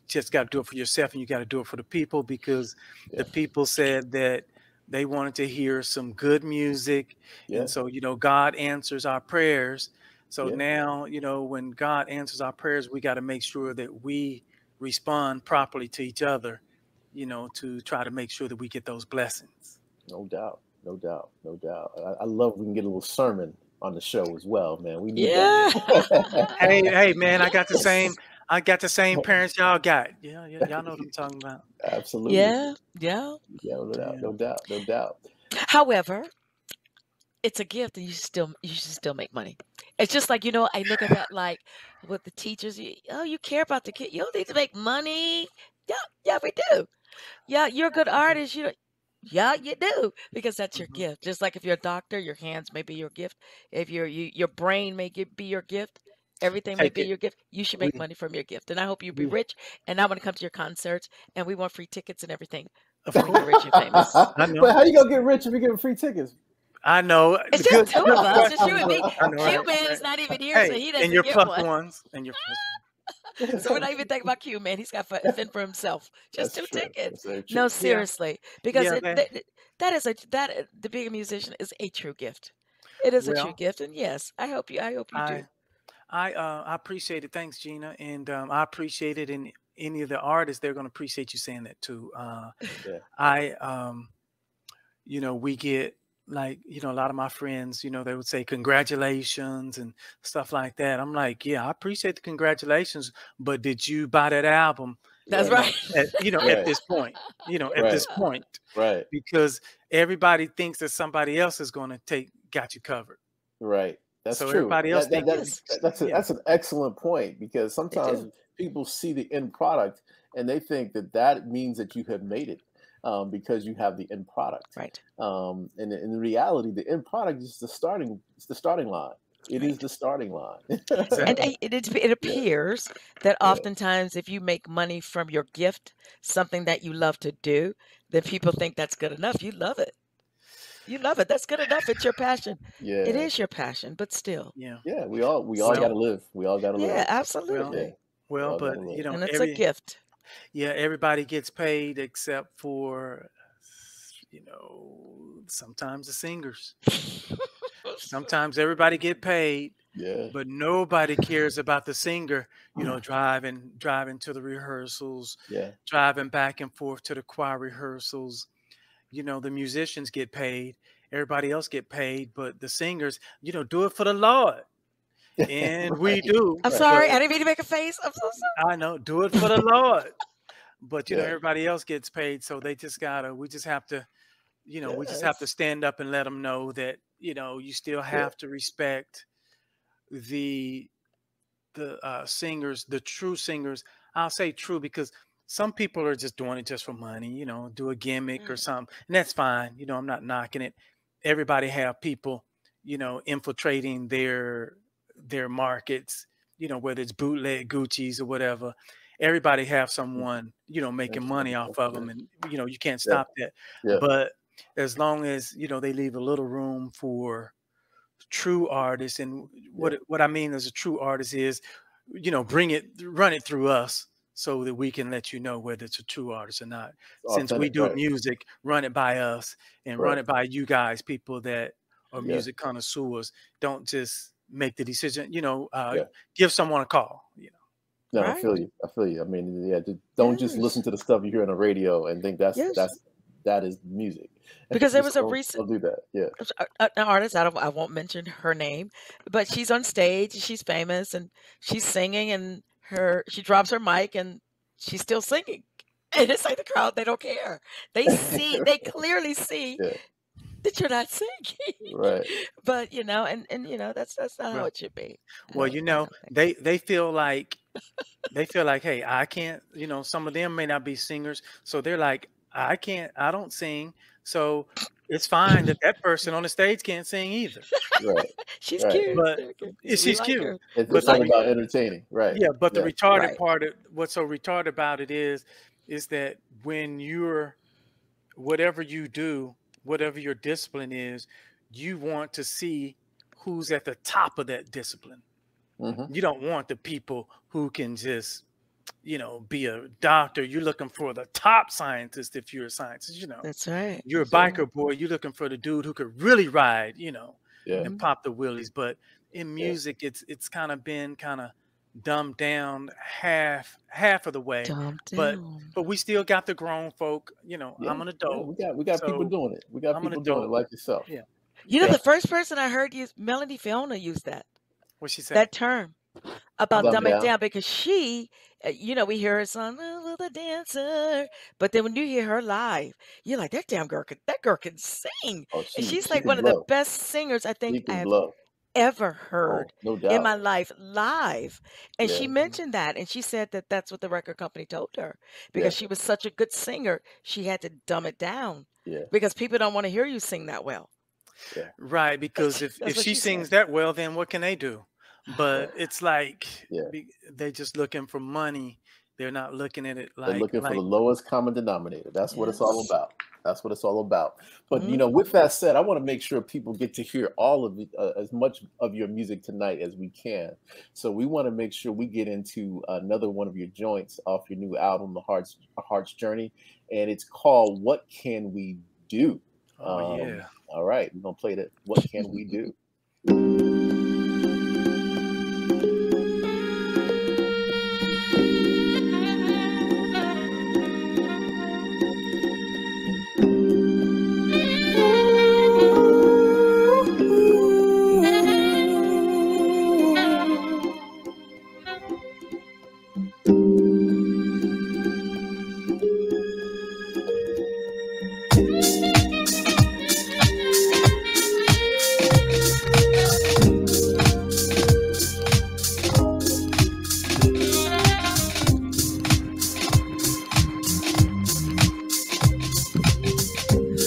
just got to do it for yourself, and you got to do it for the people, because Yeah. the people said that they wanted to hear some good music. Yeah. And so, you know, God answers our prayers. So Yeah. now, you know, when God answers our prayers, we got to make sure that we respond properly to each other, you know, to try to make sure that we get those blessings. No doubt. No doubt. No doubt. I love we can get a little sermon on the show as well, man. We need Yeah. that. Hey, man, Yes. I got the same parents y'all got. Yeah, yeah, y'all know what I'm talking about. Absolutely. Yeah. Yeah. Yeah, no doubt. Yeah. No doubt. No doubt. However, it's a gift and you should still make money. It's just like, I look at that like with the teachers, you care about the kid. You don't need to make money. Yeah, yeah, we do. Yeah, you're a good artist. Yeah, you do, because that's your Mhm. gift. Just like if you're a doctor, your hands may be your gift. If your brain may be your gift, everything may Take be it. your gift. You should We make money from your gift. And I hope you be we rich. And I want to come to your concerts, and we want free tickets and everything Of when we get course. rich and famous. I But know. how you gonna get rich if you give free tickets? I know. It's The just good two good of us. Just you question. and me. I know, Q right? Man Right. is not even here, so Hey, he and doesn't your get plus one. ones. And your plus So we're not even thinking about Q Man. He's got to fend for himself. Just That's two true. That's tickets. very No, true. Yeah. seriously, because Yeah, man. the being a musician is a true gift. It is a true Well, gift, and yes, I hope you do. I I appreciate it. Thanks, Gina. And I appreciate it. And any of the artists, they're gonna appreciate you saying that too. Yeah. I we get, like, a lot of my friends, they would say congratulations and stuff like that. I'm like, yeah, I appreciate the congratulations, but did you buy that album? That's Right. right. At Right. this point, at Right. this point, Right. because everybody thinks that somebody else is going to got you covered. Right. That's So true. everybody else think you, Yes, yeah, That's an excellent point because they sometimes do. people see the end product and they think that that means that you have made it because you have the end product. Right, And in reality, the end product is the starting. It's the starting line. It is right. the starting line. And exactly. it Yeah. appears that Yeah. oftentimes, if you make money from your gift, something that you love to do, then people think that's good enough. You love it. You love it. That's good enough. It's your passion. It Yeah. is your passion, but still. Yeah. Yeah. We all got So, to live. We all got to yeah, live. Well, Yeah. absolutely. We all got but to live. And it's a gift. everybody gets paid except for, sometimes the singers. Sometimes everybody get paid, Yeah. but nobody cares about the singer, driving to the rehearsals, Yeah. driving back and forth to the choir rehearsals. The musicians get paid, everybody else get paid, but the singers, do it for the Lord. and we Right. do. I'm Right. sorry. But I didn't mean to make a face. I'm so sorry. I know, do it for the Lord. But Yeah. everybody else gets paid, so they just gotta. We just have to, we just have to Yes. stand up and let them know that you still Yeah. have to respect the singers, the true singers. I'll say true because some people are just doing it just for money, do a gimmick or Mm. something, and that's fine. I'm not knocking it. Everybody have people, infiltrating their markets, whether it's bootleg Gucci's or whatever. Everybody have someone, making That's money wonderful. off of Yeah. them, and you can't Yeah. stop that. Yeah. But as long as they leave a little room for true artists, and Yeah. what I mean as a true artist is, run it through us so that we can let you know whether it's a true artist or not. It's Since we authentic. do Right. music, run it by us and run Right. it by you guys, people that are Yeah. music connoisseurs. Don't just make the decision. Yeah. Give someone a call. No, I Right. feel you. I feel you. I mean, yeah, don't just listen Yes. to the stuff you hear on the radio and think that Yes. is music. Because there Just was a don't do that. Yeah. an artist. I won't mention her name, but she's on stage. She's famous and she's singing, and she drops her mic and she's still singing. And it's like the crowd, they don't care. They clearly see Yeah. that you're not singing. Right. But and that's not how Right. it should be. Well, I don't think. they feel like hey, I can't, some of them may not be singers, so they're like, I don't sing, so it's fine that that person on the stage can't sing either. Right. She's Right. cute. But We she's like cute. her. It's, But it's We all like about her. entertaining. Right. Yeah, but the Yeah. retarded Right. part of what's so retarded about it is that when you're whatever you do, whatever your discipline is, you want to see who's at the top of that discipline. Hmm. You don't want the people who can just, be a doctor. You're looking for the top scientist if you're a scientist, That's right. You're a That's right. biker boy, you're looking for the dude who could really ride, Yeah. and pop the wheelies. But in Yeah. music, it's kind of been kind of dumbed down half of the way. Dumbed But down. we still got the grown folk. Yeah. I'm an Yeah. adult, We got people so doing it. We got I'm an people doing it adult. like yourself. Yeah. You know, Yeah. the first person I heard use Melody Fiona use that What she say? that term about Dumb dumb it down. down because we hear her song, "Oh, the dancer," but then when you hear her live, you're like, that girl can sing, Oh, and she she's like can one of the blow. best singers I She think I can have blow. ever Oh, heard no in my doubt. life live. And she Yeah. mentioned that, and she said that that's what the record company told her Yeah. because she was such a good singer, she had to dumb it down Yeah. because people don't want to hear you sing that well. Yeah. Right, because if That's what she she sings said. that well, then what can they do? But it's like Yeah. they just looking for money. They're not looking at it They're looking for the like lowest common denominator. That's what it's all Yes. about. That's what it's all about. But Mhm. with that said, I want to make sure people get to hear all of it, as much of your music tonight as we can. So we want to make sure we get into another one of your joints off your new album, A Heart's Journey, and it's called "What Can We Do." Oh yeah. All right, we're gonna play that. What can we do?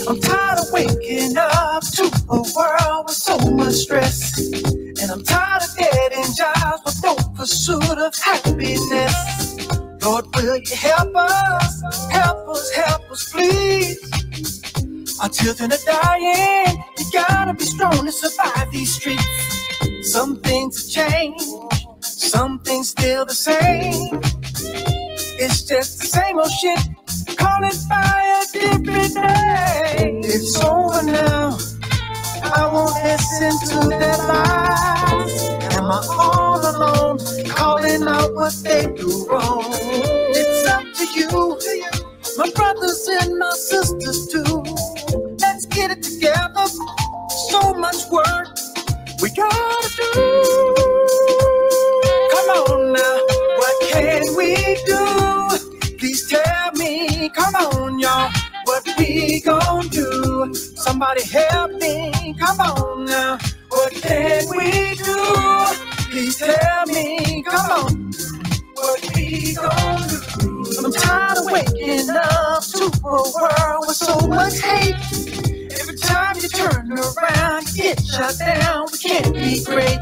I'm tired of waking up to a world with so much stress. And I'm tired of getting jobs with no pursuit of happiness. Lord, will you help us? Help us, help us, please. Our children are dying. You gotta be strong to survive these streets. Some things have changed, some things still the same. It's just the same old shit. Call it by a different name. It's over now. I won't listen to their lies. Am I all alone? Calling out what they do wrong. It's up to you, my brothers and my sisters too. Let's get it together. So much work we gotta do. on, y'all. What we gon' do? Somebody help me. Come on now. What can we do? Please tell me. Come on. What we gon' do? I'm tired of waking up to a world with so much hate. Every time you turn around, you get shut down. We can't be great.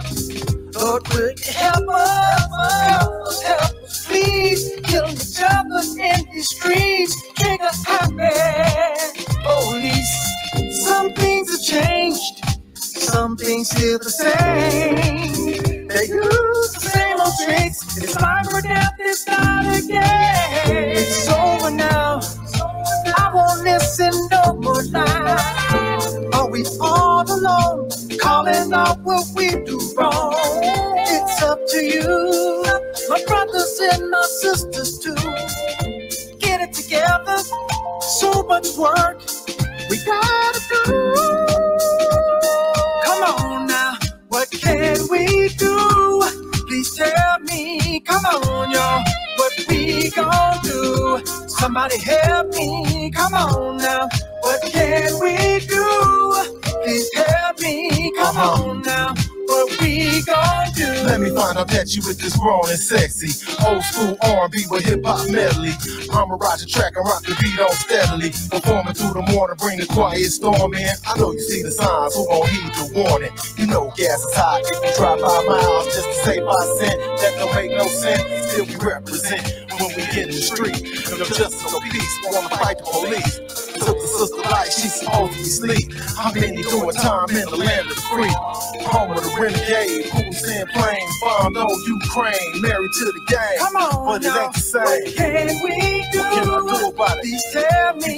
Lord, would you help us? Help us, help us, please. Killing each other in these streets. Trigger happy. Police. Some things have changed. Some things still the same. They use the same old tricks. It's life or death, it's not a game. It's over now. I won't listen no more lies. Are we all alone? Calling out what we do wrong. It's up to you, my brothers and my sisters too. Get it together. So much work we gotta do. Come on now, what can we do? Please tell me. Come on, y'all, what we gon' do? Somebody help me. Come on now, what can we do? Please help me. Come on now, what we gon' do? Let me find out that you with this grown and sexy old school R&B with hip hop medley. I'ma ride the track and rock the beat on steadily. Performing through the morning, bring the quiet storm in. I know you see the signs, who gon' heed the warning? You know gas is hot. If you drive 5 miles just to save 5 cents, that don't make no sense. Still we represent when we get in the street. No justice, no peace, we wanna fight the police. Took the sister like she's supposed to be asleep. How many doing time in the land of the free? Home of the renegade, who's in planes, bombed on Ukraine, married to the game. Come on, but it ain't the same. What can we do? What can I do about it? Please tell me.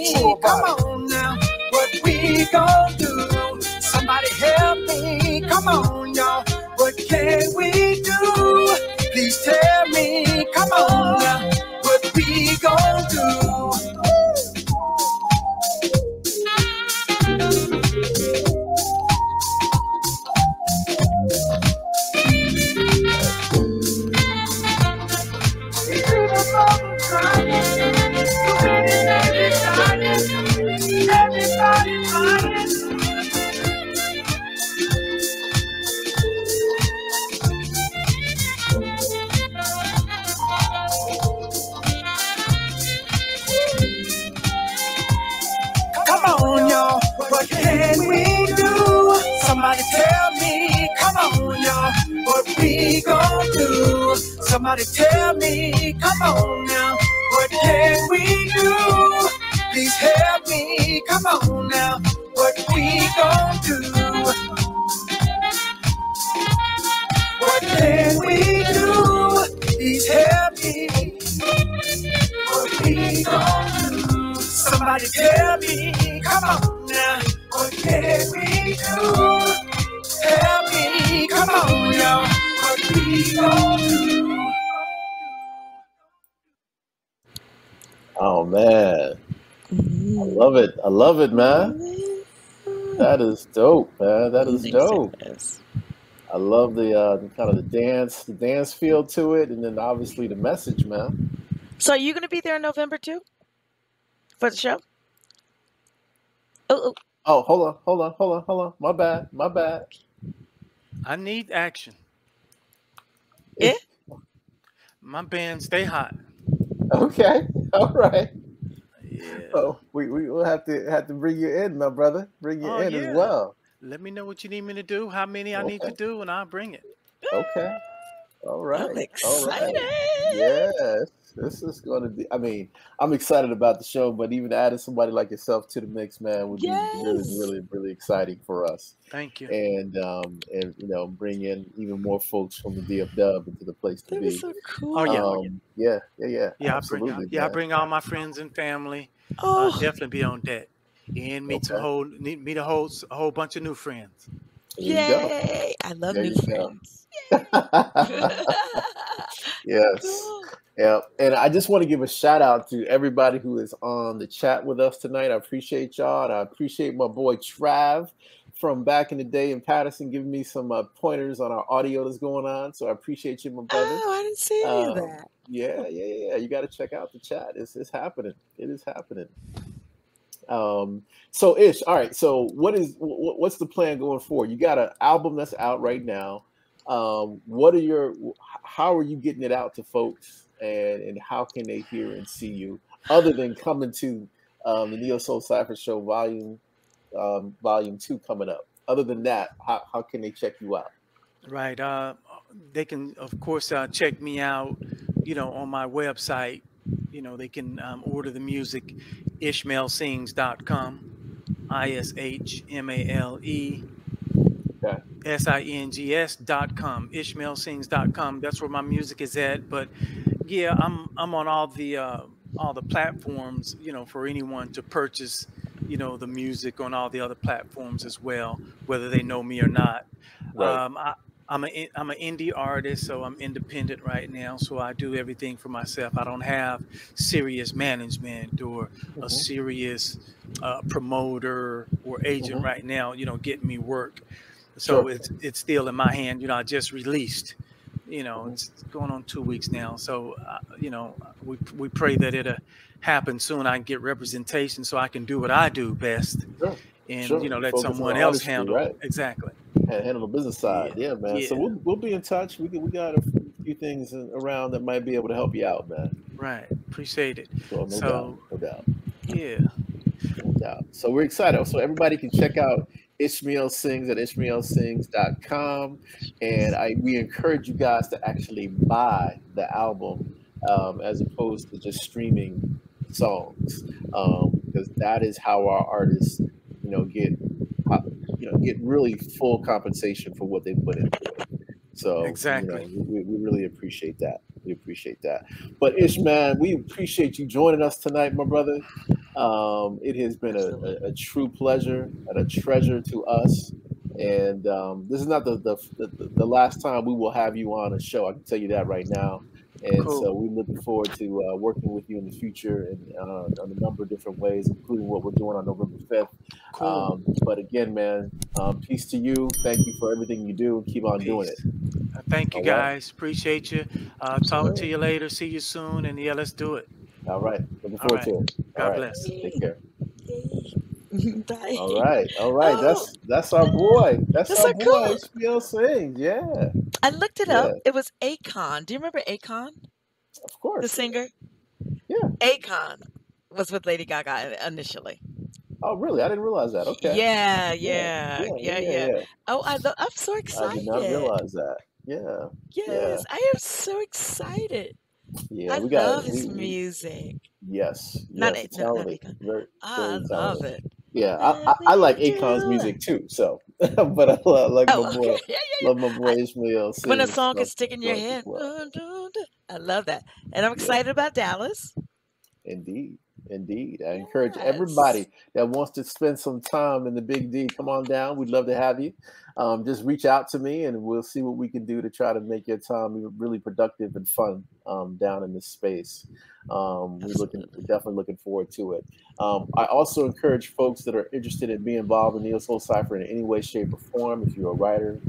Come on now, what we gon' do? Somebody help me. Come on, y'all. What can we do? Please tell me. Come on now, what we gon' do? Somebody tell me, come on, y'all, what we gon' do? Somebody tell me, come on now, what can we do? Please help me, come on now, what we gon' do? What can we do? Please help me, what we gon' do? Somebody tell me, come on now, what can we do? Help me, come on, y'all. What we gon' do? Oh man, I love it. I love it, man. That is dope, man. That is dope. I love the kind of the dance feel to it, and then obviously the message, man. So are you going to be there in November too for the show? Oh, hold on. My bad. I need action. Yeah. My band stay hot. Okay. All right. Yeah. Oh, we will have to bring you in, my brother. Bring you in as well. Let me know what you need me to do, how many I need to do, and I'll bring it. Okay. All right. I'm excited. Yes. This is going to be, I mean, I'm excited about the show, but even adding somebody like yourself to the mix, man, would be really exciting for us. Thank you. And you know, bring in even more folks from the DFW into the place to be. So cool. Oh yeah. Yeah, absolutely. I bring all my friends and family. Oh. I'll definitely be on deck. And meet a whole bunch of new friends. Yay! I love new friends. Yes. Cool. Yeah, and I just want to give a shout out to everybody who is on the chat with us tonight. I appreciate y'all, and I appreciate my boy Trav from back in the day in Patterson, giving me some pointers on our audio that's going on. So I appreciate you, my brother. Oh, I didn't see any of that. Yeah. You got to check out the chat. It's happening. It is happening. So Ish, all right. So what's the plan going forward? You got an album that's out right now. How are you getting it out to folks, and how can they hear and see you other than coming to the Neo Soul Cypher Show volume 2 coming up? Other than that, how can they check you out? Right. They can, of course, check me out, on my website. They can order the music, IshMaleSIngs.com, IshMaleSIngs.com, IshMaleSIngs.com. That's where my music is at. But yeah, I'm on all the platforms, for anyone to purchase, the music on all the other platforms as well, whether they know me or not. Right. I'm an indie artist, so I'm independent right now. So I do everything for myself. I don't have serious management or a serious promoter or agent right now, getting me work. So it's still in my hand. I just released. It's going on 2 weeks now. So we pray that it'll happen soon. I can get representation so I can do what I do best, and let someone else handle. Right? Exactly. And handle the business side. Yeah, man. Yeah. So we'll be in touch. We got a few things around that might be able to help you out, man. Right. Appreciate it. So no doubt. Yeah. No doubt. So we're excited. So everybody can check out IshMaleSIngs at IshMaleSIngs.com. And we encourage you guys to actually buy the album as opposed to just streaming songs, because that is how our artists, get really full compensation for what they put into it. So exactly, we really appreciate that. We appreciate that. But Ish, man, we appreciate you joining us tonight, my brother. It has been a true pleasure and a treasure to us. And this is not the last time we will have you on a show. I can tell you that right now. And so we're looking forward to working with you in the future and on a number of different ways, including what we're doing on November 5th. Cool. But again, man, peace to you. Thank you for everything you do, and keep on doing it. Thank you, guys. Appreciate you. Talk to you later. See you soon. And yeah, let's do it. All right. Looking forward to it. God bless. Take care. Bye. All right. That's our boy. That's our boy. Cool. IshMaleSIngs. Yeah. I looked it up. It was Akon. Do you remember Akon? Of course. The singer? Yeah. Akon was with Lady Gaga initially. Oh, really? I didn't realize that. Okay. Yeah. Oh, I'm so excited. I did not realize that. Yeah. Yes, I am so excited. Yeah, I love his music. Yes. Not Akon. I love it. Yeah, I like Akon's music too. So, but I like my boy. Love my boy IshMaleSIngs. When a song can stick in your head, I love that, and I'm excited about Dallas. Indeed. I encourage everybody that wants to spend some time in the Big D, come on down. We'd love to have you. Just reach out to me, and we'll see what we can do to try to make your time really productive and fun down in this space. We're definitely looking forward to it. I also encourage folks that are interested in being involved in Neo Soul Cypher in any way, shape, or form. If you're a writer,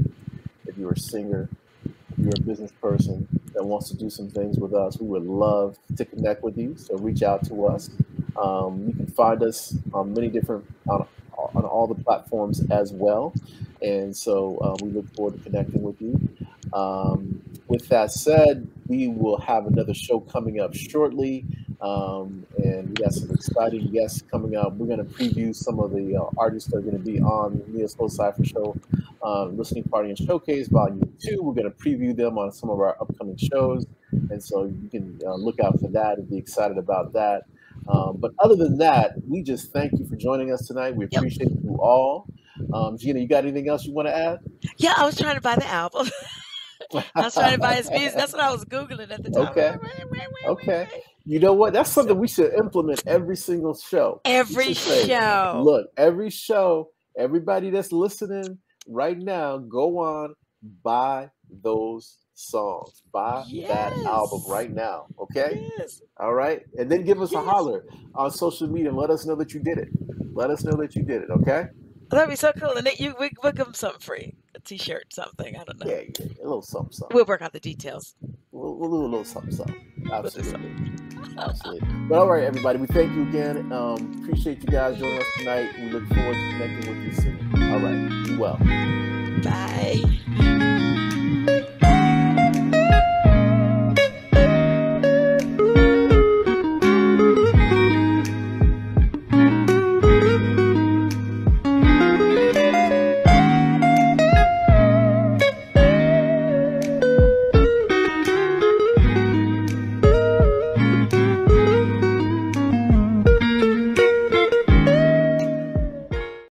if you're a singer, if you're a business person that wants to do some things with us, we would love to connect with you. So reach out to us. You can find us on many different on all the platforms as well. And so we look forward to connecting with you. With that said, we will have another show coming up shortly. And we got some exciting guests coming up. We're going to preview some of the artists that are going to be on the Neo Soul Cypher Show, Listening Party and Showcase Volume 2. We're going to preview them on some of our upcoming shows. And so you can look out for that and be excited about that. But other than that, we just thank you for joining us tonight. We appreciate you all. Gina, you got anything else you want to add? Yeah, I was trying to buy the album. I was trying to buy his music. That's what I was Googling at the time. Okay. You know what? That's something we should implement every single show. Every show. Look, every show, everybody that's listening right now, go on, buy those songs. Buy that album right now. Okay? Yes. All right? And then give us a holler on social media and let us know that you did it. Let us know that you did it, okay? That'd be so cool. And then we'll give them something free. A t-shirt, something. I don't know. Yeah, yeah, a little something, something. We'll work out the details. We'll do a little something, something. We'll do Absolutely. something. Absolutely. But all right, everybody, we thank you again. Appreciate you guys joining us tonight. We look forward to connecting with you soon. All right, be well. Bye.